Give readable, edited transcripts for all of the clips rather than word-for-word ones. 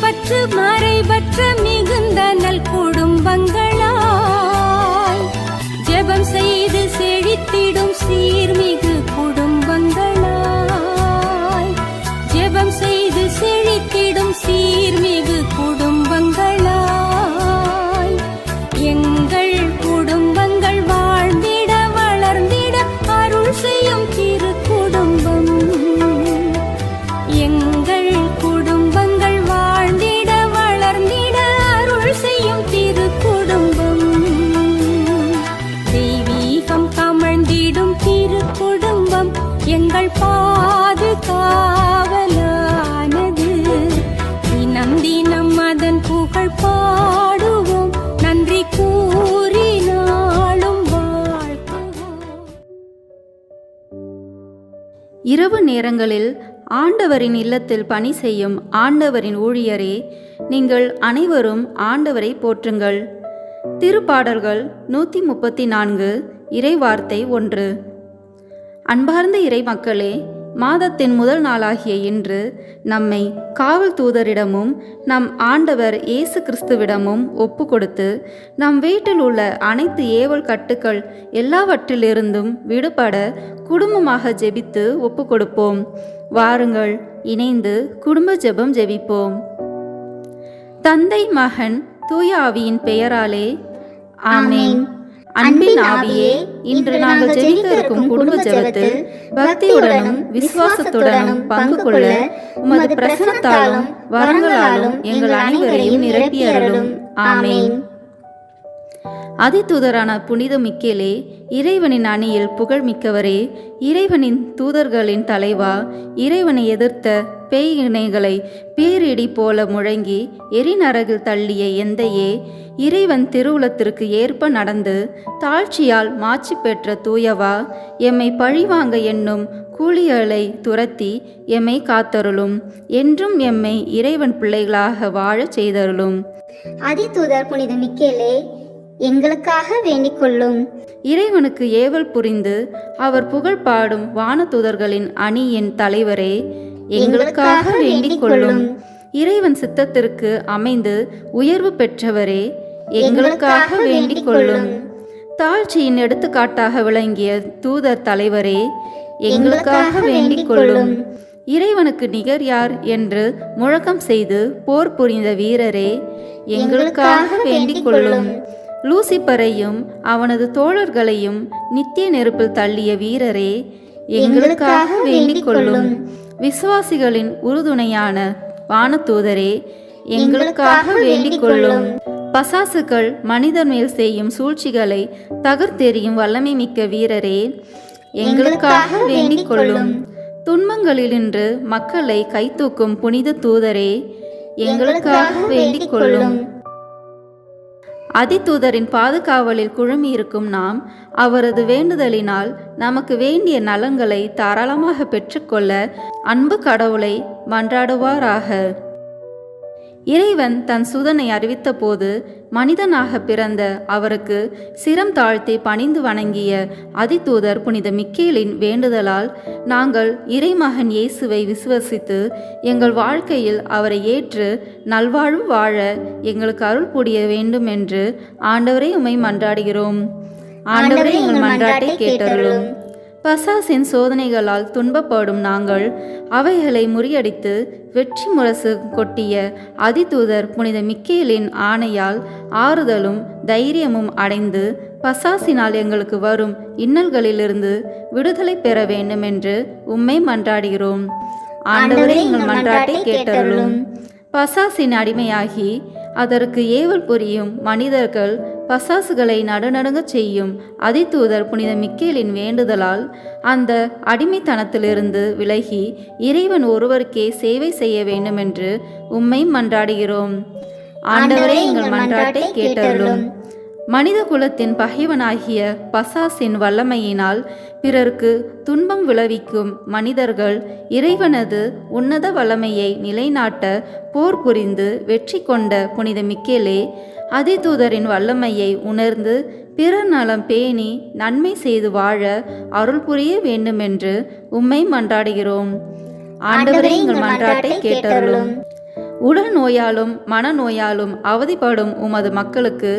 நிறைவற்று மறைவற்ற மிகுந்த நல் குடும்பங்களாய் ஜெபம் செய்து செழித்திடும் சீர்மிகு குடும்பங்களாய் ஜெபம் செய்து செழித்திடும் சீர்மிகு குடும்பங்களாய் எங்கள் குடும்பங்கள் வாழ்ந்திட வளர்ந்திட அருள் செய்யும் திரு குடும்பம். எங்கள் குடும்பங்கள் வாழ்ந்திட வளர்ந்திட அருள் செய்யும் திரு குடும்பம். தெய்வீகம் கமழ்ந்திடும் திரு குடும்பம் எங்கள் பாதுகாவலானது. தினம் தினம் அதன் புகழ் பாடுவோம், நன்றி கூறி நாளும் வாழ்த்துவோம். இரவு நேரங்களில் ஆண்டவரின் இல்லத்தில் பணி செய்யும் ஆண்டவரின் ஊழியரே, நீங்கள் அனைவரும் ஆண்டவரை போற்றுங்கள். திருப்பாடல்கள் 134 இறைவார்த்தை 1. அன்பார்ந்த இறை மக்களே, மாதத்தின் முதல் நாளாகிய இன்று நம்மை காவல் தூதரிடமும் நம் ஆண்டவர் இயேசு கிறிஸ்துவிடமும் ஒப்பு கொடுத்து நம் வீட்டில் உள்ள அனைத்து ஏவல் கட்டுக்கள் எல்லாவற்றிலிருந்தும் விடுபட குடும்பமாக ஜெபித்து ஒப்பு கொடுப்போம். வாருங்கள், இணைந்து குடும்ப ஜெபம் ஜெபிப்போம். தந்தை, மகன், தூய ஆவியின் பெயராலே ஆமென். அன்பின் ஆவியே, இன்று நாங்கள் ஜெபிக்க இருக்கும் குடும்ப ஜெபத்தில் பக்தியுடனும் விசுவாசத்துடனும் பங்கு கொள்ள உமது பிரசன்னத்தாலும் வரங்களாலும் எங்கள் அனைவரையும் நிரப்பியருளும். ஆமென். அதிதூதரான புனித மிக்கேலே, இறைவனின் அணியில் புகழ்மிக்கவரே, இறைவனின் தூதர்களின் தலைவா, இறைவனை எதிர்த்த பேய் இணைகளை பேரிடி போல முழங்கி எரிநரகில் தள்ளிய எந்தையே, இறைவன் திருவுளத்திற்கு ஏற்ப நடந்து தாழ்ச்சியால் மாட்சி பெற்ற தூயவா, எம்மை பழிவாங்க எண்ணும் கூலிகளை துரத்தி எம்மை காத்தருளும். என்றும் எம்மை இறைவன் பிள்ளைகளாக வாழச் செய்தருளும். அதிதூதர் புனித மிக்கேலே, எங்களுக்காக வேண்டிக் கொள்ளும். இறைவனுக்கு ஏவல் புரிந்து அவர் புகழ் பாடும் வானதூதர்களின் அணியின் தலைவரே, எங்களுக்காக வேண்டிக் கொள்ளும். இறைவன் சித்தத்திற்கு அமைந்து உயர்வு பெற்றவரே, எங்களுக்காக வேண்டிக் கொள்ளும். தாழ்ச்சியின் எடுத்துக்காட்டாக விளங்கிய தூதர் தலைவரே, எங்களுக்காக வேண்டிக் கொள்ளும். இறைவனுக்கு நிகர் யார் என்று முழக்கம் செய்து போர் புரிந்த வீரரே, எங்களுக்காக வேண்டிக் கொள்ளும். லூசிபரையும் அவனது தோழர்களையும் நித்திய நெருப்பில் தள்ளிய வீரரே, எங்களுக்காக வேண்டிக் கொள்ளும். விசுவாசிகளின் உறுதுணையான வானதூதரே, எங்களுக்காக வேண்டிக் கொள்ளும். பசாசுகள் மனிதர் மேல் செய்யும் சூழ்ச்சிகளை தகர்த்தெறியும் வல்லமை மிக்க வீரரே, எங்களுக்காக வேண்டிக் கொள்ளும். துன்பங்களினின்று மக்களை கைதூக்கும் புனித தூதரே, எங்களுக்காக வேண்டிக் கொள்ளும். அதிதூதரின் பாதுகாவலில் குழுமி இருக்கும் நாம் அவரது வேண்டுதலினால் நமக்கு வேண்டிய நலன்களை தாராளமாக பெற்றுக்கொள்ள அன்பு கடவுளை மன்றாடுவாராக. இறைவன் தன் சுதனை அறிவித்த போது மனிதனாக பிறந்த அவருக்கு சிரம் தாழ்த்தி பணிந்து வணங்கிய அதிதூதர் புனித மிக்கேலின் வேண்டுதலால் நாங்கள் இறைமகன் இயேசுவை விசுவசித்து எங்கள் வாழ்க்கையில் அவரை ஏற்று நல்வாழ்வு வாழ எங்களுக்கு அருள் புரிய வேண்டும் என்று ஆண்டவரை உம்மை மன்றாடுகிறோம். ஆண்டவரே, எங்கள் மன்றாட்டை கேட்டருளும். பசாசின் சோதனைகளால் துன்பப்படும் நாங்கள் அவைகளை முறியடித்து வெற்றி முரசு கொட்டிய அதிதூதர் புனித மிக்கேலின் ஆணையால் ஆறுதலும் தைரியமும் அடைந்து பசாசினால் எங்களுக்கு வரும் இன்னல்களிலிருந்து விடுதலை பெற வேண்டும் என்று உம்மை மன்றாடுகிறோம். ஆண்டவரே, எங்கள் மன்றாட்டை கேட்டருளும். பசாசின் அடிமையாகி அதற்கு ஏவல் புரியும் மனிதர்கள் பசாசுகளை நடுநடுங்கச் செய்யும் அதிதூதர் புனித மிக்கேலின் வேண்டுதலால் அந்த அடிமைத்தனத்திலிருந்து விலகி இறைவன் ஒருவருக்கே சேவை செய்ய வேண்டும் என்று உம்மை மன்றாடுகிறோம். ஆண்டவரே, எங்கள் மன்றாட்டை கேட்டருளும். மனித குலத்தின் பகைவனாகிய பசாசின் வல்லமையினால் பிறருக்கு துன்பம் விளைவிக்கும் மனிதர்கள் இறைவனது உன்னத வல்லமையை நிலைநாட்ட போர் புரிந்து வெற்றி கொண்ட புனித மிக்கேலே, அதிதூதரின் வல்லமையை உணர்ந்து பிறர் நலம் பேணி நன்மை செய்து வாழ அருள் புரிய வேண்டுமென்று உம்மை மன்றாடுகிறோம். ஆண்டவரே, எங்கள் மன்றாட்டை கேட்டருளும். உடல் நோயாலும் மனநோயாலும் அவதிப்படும் உமது மக்களுக்கு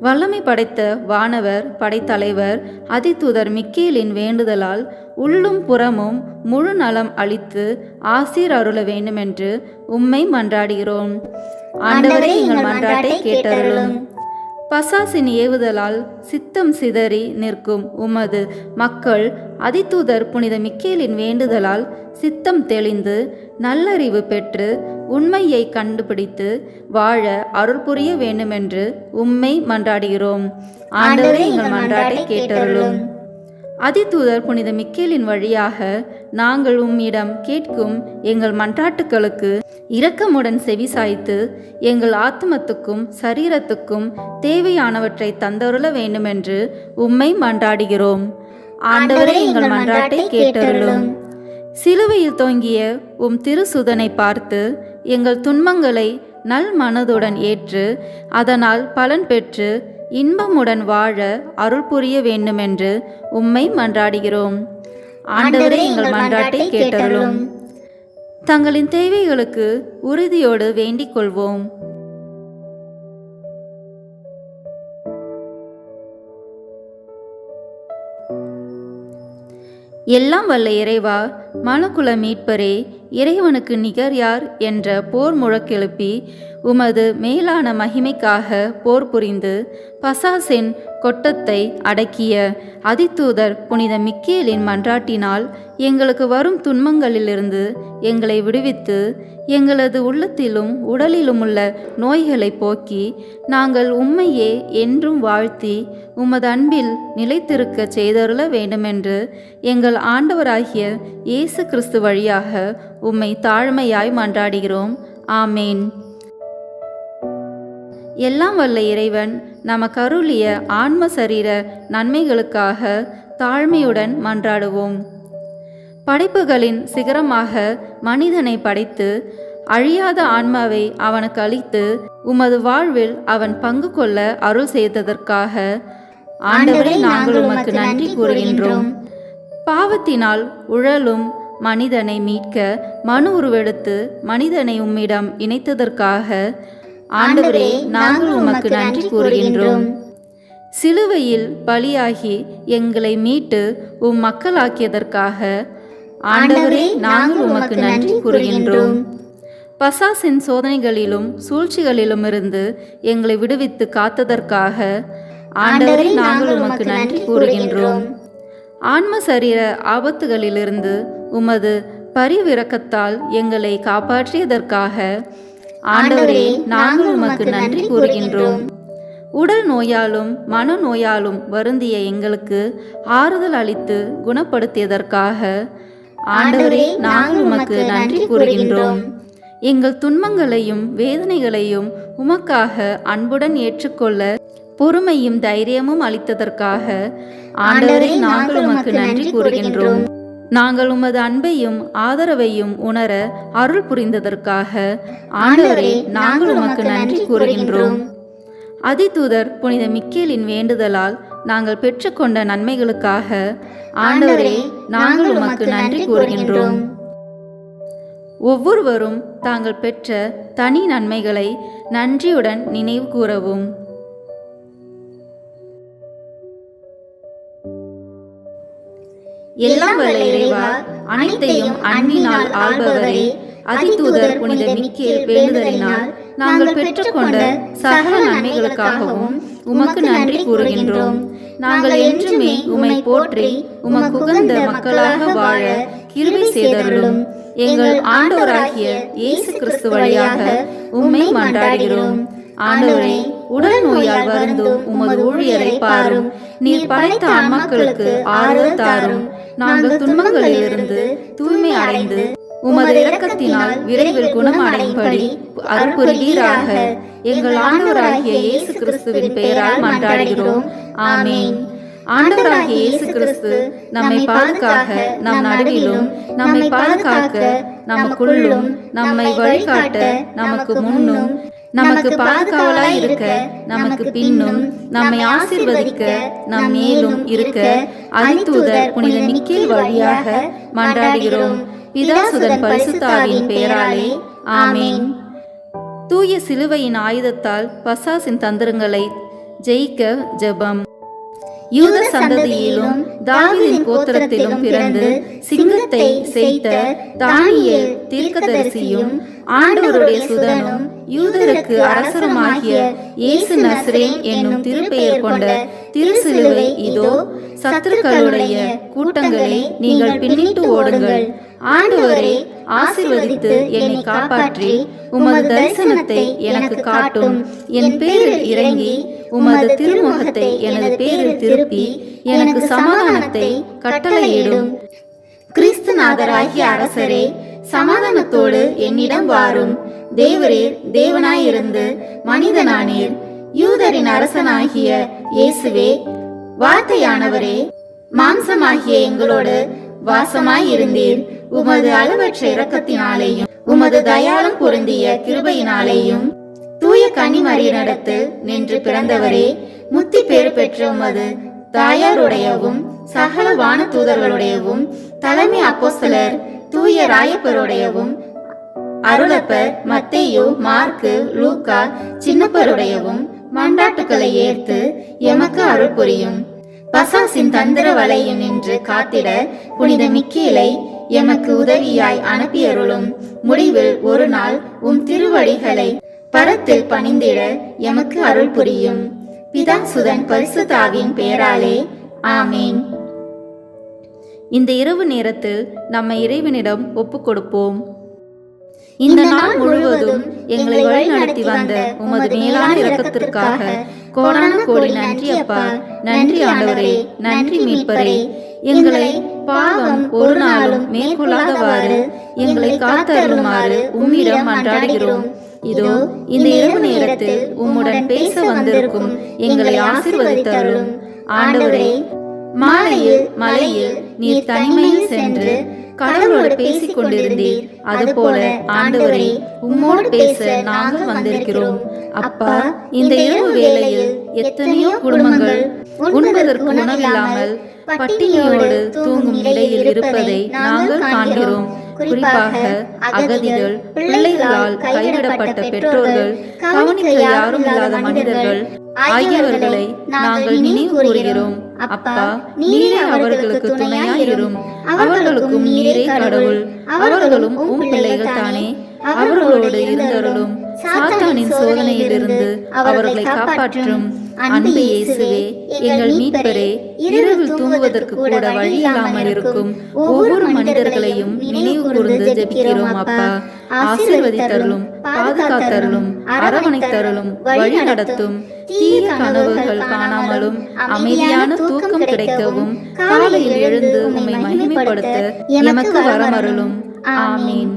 வல்லமை படைத்த வானவர் படைத்தலைவர் அதிதூதர் மிக்கேலின் வேண்டுதலால் உள்ளும் புறமும் முழு நலம் அளித்து ஆசீர் அருள வேண்டுமென்று உம்மை மன்றாடுகிறோம். ஆண்டவரே, எங்கள் மன்றாட்டை கேட்டருளும். பசாசின் ஏவுதலால் சித்தம் சிதறி நிற்கும் உமது மக்கள் அதிதூதர் புனித மிக்கேலின் வேண்டுதலால் சித்தம் தெளிந்து நல்லறிவு பெற்று உண்மையை கண்டுபிடித்து வாழ அருள் புரிய வேண்டுமென்று உம்மை மன்றாடுகிறோம். ஆண்டவரே, எங்கள் மன்றாட்டை கேட்டருளும். அதிதூதர் புனித மிக்கேலின் வழியாக நாங்கள் உம்மிடம் கேட்கும் எங்கள் மன்றாட்டுக்களுக்கு இரக்கமுடன் செவிசாய்த்து எங்கள் ஆத்மத்துக்கும் சரீரத்துக்கும் தேவையானவற்றை தந்தருள வேண்டுமென்று உம்மை மன்றாடுகிறோம். ஆண்டவரே, எங்கள் மன்றாட்டை கேட்டருளும். சிலுவையில் தொங்கிய உம் திருசுதனை பார்த்து எங்கள் துன்பங்களை நல் மனதுடன் ஏற்று அதனால் பலன் பெற்று இன்பமுடன் வாழ அருள் புரிய வேண்டுமென்று உம்மை மன்றாடுகிறோம். ஆண்டவரே, எங்கள் மன்றாட்டை கேட்டருளும். தங்களின் தேவைகளுக்கு உறுதியோடு வேண்டிக் கொள்வோம். எல்லாம் வல்ல இறைவா, மனுக்குல மீட்பரே, இறைவனுக்கு நிகர் யார் என்ற போர் முழக்கெழுப்பி உமது மேலான மகிமைக்காக போர் புரிந்து பசாசின் கொட்டத்தை அடக்கிய அதிதூதர் புனித மிக்கேலின் மன்றாட்டினால் எங்களுக்கு வரும் துன்பங்களிலிருந்து எங்களை விடுவித்து எங்களது உள்ளத்திலும் உடலிலும் உள்ள நோய்களை போக்கி நாங்கள் உம்மையே என்றும் வாழ்த்தி உமது அன்பில் நிலைத்திருக்க செய்தருள வேண்டுமென்று எங்கள் ஆண்டவராகிய இயேசு கிறிஸ்து வழியாக உம்மை தாழ்மையாய் மன்றாடுகிறோம். ஆமேன். எல்லாம் வல்ல இறைவன் நமக்கு அருளிய ஆன்ம சரீர நன்மைகளுக்காக தாழ்மையுடன் மன்றாடுவோம். படைப்புகளின் சிகரமாக மனிதனை படைத்து அழியாத ஆன்மாவை அவனுக்கு அளித்து உமது வாழ்வில் அவன் பங்கு கொள்ள அருள் செய்ததற்காக ஆண்டவரே, நாங்கள் உமக்கு நன்றி கூறுகின்றோம். பாவத்தினால் உழலும் மனிதனை மீட்க மனு உருவெடுத்து மனிதனை உம்மிடம் இணைத்ததற்காக ஆண்டவரே, நாங்கள் உமக்கு நன்றி கூறுகின்றோம். சிலுவையில் பலியாகி எங்களை மீட்டு உம் மக்களாக்கியதற்காக ஆண்டவரே, நாங்கள் உமக்கு நன்றி கூறுகின்றோம். பசாசின் சோதனைகளிலும் சூழ்ச்சிகளிலும் இருந்து எங்களை விடுவித்து காத்ததற்காக ஆண்டவரே, நாங்கள் உமக்கு நன்றி கூறுகின்றோம். ஆன்ம சரீர ஆபத்துகளிலிருந்து உமது பரிவிரக்கத்தால் எங்களை காப்பாற்றியதற்காக ஆண்டவரே, நாங்கள் உமக்கு நன்றி கூறுகின்றோம். உடல் நோயாலும் மனநோயாலும் வருந்திய எங்களுக்கு ஆறுதல் அளித்து குணப்படுத்தியதற்காக ஆண்டவரே, நாங்கள் உமக்கு நன்றி கூறுகின்றோம். எங்கள் துன்பங்களையும் வேதனைகளையும் உமக்காக அன்புடன் ஏற்றுக்கொள்ள பொறுமையும் தைரியமும் அளித்ததற்காக ஆண்டவரே, நாங்கள் உமக்கு நன்றி கூறுகின்றோம். நாங்கள் உமது அன்பையும் ஆதரவையும் உணர அருள் புரிந்ததற்காக ஆண்டவரே, நாங்கள் உமக்கு நன்றி கூறுகின்றோம். அதிதூதர் புனித மிக்கேலின் வேண்டுதலால் நாங்கள் பெற்றுக்கொண்ட நன்மைகளுக்காக ஆண்டவரே, நாங்கள் உமக்கு நன்றி கூறுகின்றோம். ஒவ்வொருவரும் தாங்கள் பெற்ற தனி நன்மைகளை நன்றியுடன் நினைவு கூறவும். எல்லாம் வல்ல இறைவா, அனைத்தையும் அன்பினால் ஆள்பவரே, அதிதூதர் புனித மிக்கேல் வேண்டுதலினால் நாங்கள் பெற்றுக்கொண்ட சகல நன்மைகளுக்காகவும் உமக்கு நன்றி கூறுகின்றோம். நாங்கள் என்றுமே உம்மை போற்றி உமக்கு உகந்த மக்களாக வாழ கிருபை செய்தருளும். எங்கள் ஆண்டவராகிய இயேசு கிறிஸ்து வழியாக உம்மை மன்றாடுகிறோம். ஆண்டவரே, உடல் நோயால் வருந்தும் உமது ஊழியரை பாரும். நீர் படைத்த ஆன்மாக்களுக்கு ஆறுதல் தாரும். நாங்கள் துன்பங்களிலிருந்து தூய்மை அடைந்து உமது இரக்கத்தினால் விரைவில் குணமடையும்படி அருள் புரிவீராக. எங்கள் ஆண்டவராகிய இயேசு கிறிஸ்துவின் பெயரால் மன்றாடுகிறோம். ஆமேன். ஆண்டவராகிய இயேசு கிறிஸ்து நம்மை பாதுகாக்க நம் நடுவிலும், நம்மை பாதுகாக்க நமக்குள்ளும், நம்மை வழிகாட்ட நமக்கு முன்னும், நமக்கு பாதுகாவலாய் இருக்க நமக்கு பின்னும், நம்மை ஆசீர்வதிக்க நம் மேலும் இருக்க அதிதூதர் புனித மிக்கேல் வழியாக மன்றாடுகிறோம். பிதாசுதன் பரிசுத்தாவின் பெயராலே. ஆமேன். தூய சிலுவையின் ஆயுதத்தால் பசாசின் தந்திரங்களை ஜெயிக்க ஜெபம். யூத சந்ததியிலும் தாவீதின் கோத்திரத்திலும் பிறந்து சிங்கத்தை செய்த தானியேல் தீர்க்கதரிசியும் ஆண்டவருடைய சுதனும் யூதருக்கு அரசருமாகிய இயேசு நசரேன் என்னும் திருப்பெயர் கொண்ட திருசிலுவை இதோ. சத்துருக்களுடைய கூட்டங்களை நீங்கள் பின்னிட்டு ஓடுங்கள். ஆண்டவரே, ஆசீர்வதித்து என்னை காப்பாற்றி உமது தரிசனத்தை எனக்கு காட்டும். என் பேரில் இறங்கி உமது திருமுகத்தை எனது பேரில் திருப்பி எனக்கு சமாதானத்தை கட்டளையிடும். கிறிஸ்துநாதராகிய அரசரே, சமாதானத்தோடு என்னிடம் வாரும். தேவரீர் தேவனாயிருந்து மனிதனானீர். யூதரின் அரசனாகிய இயேசுவே, வார்த்தையானவரே, மாம்சமாகிய எங்களோடு வாசமாயிருந்தீர். உமது அளவற்ற இரக்கத்தினாலேயும் உமது தயாளம் பொருந்திய கிருபையினாலேயும் தூய கன்னிமரியினிடத்தில் நின்று பிறந்தவரே, முத்தி பேறு பெற்ற உமது தாயாருடையவும் சகல வான தூதர்களுடையவும் தலைமை அப்போஸ்தலர் தூய ராயப்பருடையவும் அருளப்பர் மத்தேயு மார்க்கு லூக்கா சின்னப்பருடையவும் மண்டாட்டுக்களை ஏற்று எமக்கு அருள் புரியும். பசாசின் தந்திர வலையும் நின்று காத்திட புனித மிக்கேலை எமக்கு உதவியாய் அனுப்பியருளும். முடிவில் ஒரு நாள் திருவடிகளை பரத்தில் பணிந்திட எமக்கு அருள் புரியும். பிதா சுதன் பரிசுத்தாவின் பெயராலே ஆமேன். இந்த இரவு நேரத்தில் நம்மை இறைவனிடம் ஒப்புக் கொடுப்போம். இந்த நாள் முழுவதும் எங்களை வழி நடத்தி வந்த உமது மேலான இரக்கத்திற்காக கோடான கோடி நன்றி அப்பா. நன்றி ஆண்டவரே, நன்றி மீட்பரே. எங்களை பாவம் ஒரு நாளும் மேற்கொள்ளாதவாறு எங்களை காத்தருளுமாறு உம்மிடம் மன்றாடுகிறோம். இதோ இந்த இரவு நேரத்தில் உம்முடன் பேச வந்திருக்கும் எங்களை ஆசீர்வதித்தருளும். ஆண்டவரே, மாலையில் மலையில் நீர் தனிமையில் சென்று கடவுளோடு பேசிக் கொண்டிருந்தீர். அதுபோல ஆண்டவரே, உம்மோடு பேச நாங்கள் வந்திருக்கிறோம். அப்பா, இந்த இரவு வேளையில் எத்தனையோ குடும்பங்கள் உண்பதற்கு உணவில்லாமல் பட்டினியோடு தூங்கும் நிலையில் இருப்பதை நாங்கள் காண்கிறோம். குறிப்பாக அகதிகள், பிள்ளைகளால் கைவிடப்பட்ட பெற்றோர்கள், கவனிக்க யாரும் இல்லாத மனிதர்கள் ஆகியவர்களை நாங்கள் நினைவு கூறுகிறோம். அப்பா, நீரே அவர்களுக்கு துணையாயிரும். அவர்களுக்கும் நீரே கடவுள். அவர்களும் உம் பிள்ளைகள் தானே. அவர்களோடு இருந்தருளும். சாத்தானின் சோதனையிலிருந்து அவர்களை காப்பாற்றும். அன்பு இயேசுவே, எங்கள் மீட்பரே, இரவில் தூங்குவதற்கு கூட வழி இல்லாமல் இருக்கும் ஒவ்வொரு மனிதர்களையும் நினைவு கூர்ந்து ஜெபிக்கிறோம். அப்பா, ஆசீர்வதித்தருளும், பாதுகாத்தருளும், அரவணைத்தருளும், வழி நடத்தும். தீய கனவுகள் காணாமலும் அமைதியான தூக்கம் கிடைக்கவும் காலையில் எழுந்து உம்மை மகிமைப்படுத்த எமக்கு வரமருளும். ஆமீன்.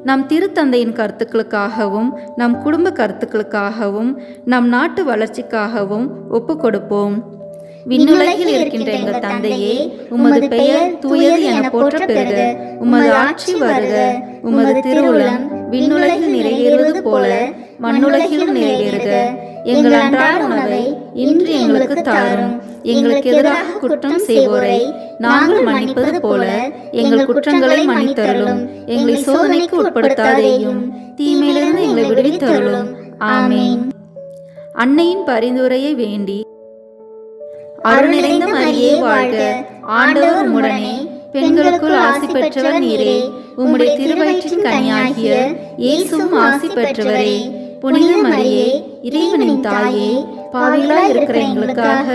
நம் திருத்தந்தையின் கருத்துக்களுக்காகவும் நம் குடும்ப கருத்துக்களுக்காகவும் நம் நாட்டு வளர்ச்சிக்காகவும் ஒப்பு கொடுப்போம். விண்ணுலகில் இருக்கின்ற எங்கள் தந்தையே, உமது பெயர் தூயது என போற்ற பெறுக. உமது ஆட்சி வருக. உமது திருவுளம் விண்ணுலகில் நிறைவேறுவது போல மண்ணுலகிலும் நிறைவேறுக. எங்கள் அன்றாட உணவை இன்று எங்களுக்கு தாரும். எங்களுக்கு எதிராக குற்றம் செய்வோரை நாங்கள் மன்னிப்பது போல எங்கள் குற்றங்களை மன்னித்தருளும். எங்களை சோதனைக்கு உட்படுத்தாதேயும், தீமையிலிருந்து எங்களை விடுவித்தருளும். ஆமேன். அன்னையின் பரிந்துரையை வேண்டி. அருள் நிறைந்த மரியே வாழ்க, ஆண்டவர் உம்முடனே, பெண்களுக்குள் ஆசி பெற்றவர் நீரே. உம்முடைய திருவயிற்றின் கனியாகிய இயேசுவும் ஆசி பெற்றவரே. புனித மரியே, இறைவனின் தாயே, பாவிகளாய் இருக்கிற எங்களுக்காக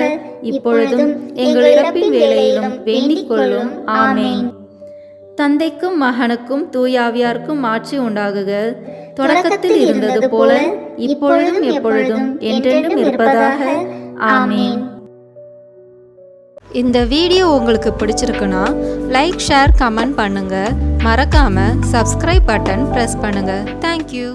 இப்பொழுதும் எங்கள் இறப்பின் வேளையிலும் வேண்டிக் கொள்ளும். ஆமேன். தந்தைக்கும் மகனுக்கும் தூயாவியாருக்கும் ஆட்சி உண்டாகுக. தொடக்கத்தில் இருந்தது போல இப்பொழுதும் எப்பொழுதும் என்றென்றும் இருப்பதாக. ஆமேன். இந்த வீடியோ உங்களுக்கு பிடிச்சிருக்குன்னா லைக், ஷேர், கமெண்ட் பண்ணுங்க. மறக்காம சப்ஸ்கிரைப் பட்டன் பிரஸ் பண்ணுங்க. தேங்க்யூ.